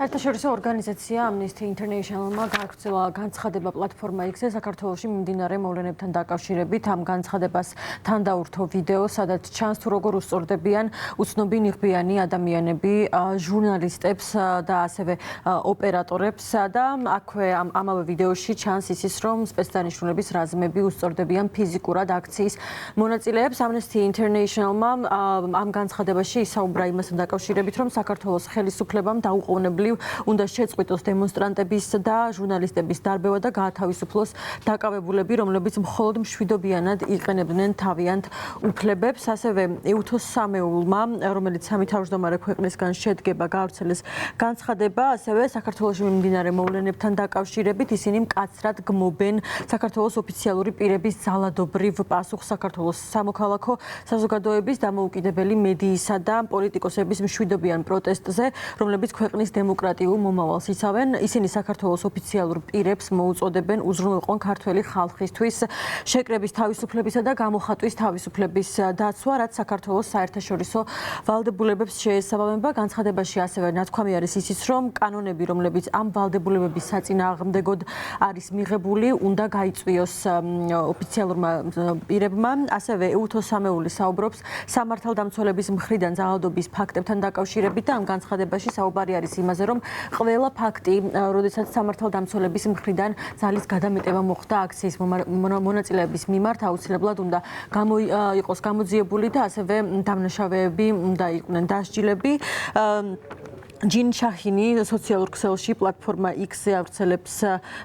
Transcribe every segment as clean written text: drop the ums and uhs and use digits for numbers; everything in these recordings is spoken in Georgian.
საერთაშორისო ორგანიზაცია Amnesty International-მა გააგრძელა განცხადება პლატფორმა X-ზე საქართველოში მიმდინარე მოვლენებთან დაკავშირებით. ამ განცხადებას თან დაურთო ვიდეო, სადაც ჩანს თუ როგორ უსწორდებიან უცნობი ნიღბიანი ადამიანები ჟურნალისტებს და ასევე ოპერატორებს და აქვე ამავე ვიდეოში ჩანს ისიც, რომ სპეცდანიშნულების რაზმები უსწორდებიან ფიზიკურად აქციის მონაწილეებს. Amnesty International-მა ამ განცხადებაში ისაუბრა იმასთან დაკავშირებით, რომ საქართველოს ხელისუფლებამ დაუყოვნებლივ უნდა შეწყვიტოს დემონსტრანტების და ჟურნალისტების დარბევა და გაათავისუფლოს დაკავებულები, რომლებიც მხოლოდ მშვიდობიანად იყენებდნენ თავიანთ უფლებებს. ასევე ეუთოს სამეულმა, რომელიც სამი თავმჯდომარე ქვეყნისგან შედგება, გაავრცელეს განცხადება, ასევე საქართველოში მიმდინარე მოვლენებთან დაკავშირებით ისინი მკაცრად გმობენ საქართველოს ოფიციალური პირების ძალადობრივ პასუხს საქართველოს სამოქალაქო საზოგადოების, დამოუკიდებელი მედიისა და პოლიტიკოსების მშვიდობიან პროტესტზე, რომლებიც ქვეყნის დემოკრატიულ მომავალს იცავენ. ისინი საქართველოს ოფიციალურ პირებს მოუწოდებენ უზრუნველყონ ქართველი ხალხისთვის შეკრების თავისუფლებისა და გამოხატვის თავისუფლების დაცვა, რაც საქართველოს საერთაშორისო ვალდებულებებს შეესაბამება. განცხადებაში ასევე ნათქვამი არის ისიც, რომ კანონები, რომლებიც ამ ვალდებულებების საწინააღმდეგოდ არის მიღებული, უნდა გაიწვიოს ოფიციალურმა პირებმა. ასევე ეუთოს სამეული საუბრობს სამართალდამცველების მხრიდან ძალადობის ფაქტებთან დაკავშირებით და ამ განცხადებაში საუბარი არის იმაზე, რომ ყველა ფაქტი, როდესაც სამართალდამცველების მხრიდან ძალის გადამეტება მოხდა აქციის მონაწილეების მიმართ, აუცილებლად უნდა იყოს გამოძიებული და ასევე დამნაშავეები უნდა იყვნენ დასჯილები. ჯინ შაჰინი სოციალურ ქსელში პლატფორმა X-ზე ავრცელებს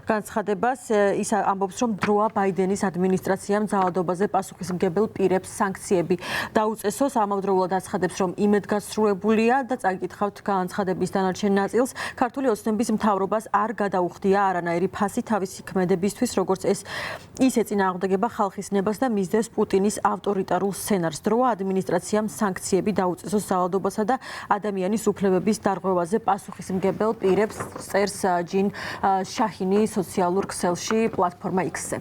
განცხადებას. ის ამბობს, რომ დროა ბაიდენის ადმინისტრაციამ ძალადობაზე პასუხისმგებელ პირებს სანქციები დაუწესოს. ამავდროულად აცხადებს, რომ იმედგაცრუებულია და წაკითხავთ განცხადების დანარჩენ ნაწილს. ქართული ოცნების მთავრობას არ გადაუხდია არანაირი ფასი თავისი ქმედებისთვის, როგორც ის ეწინააღმდეგება ხალხის ნებას და მისდევს პუტინის ავტორიტარულ სცენარს. დროა ადმინისტრაციამ სანქციები დაუწესოს ძალადობასა და ადამიანის უფლებების დარღვევაზე პასუხისმგებელ პირებს, წერს ჯინ შაჰინი სოციალურ ქსელში პლატფორმა X-ზე.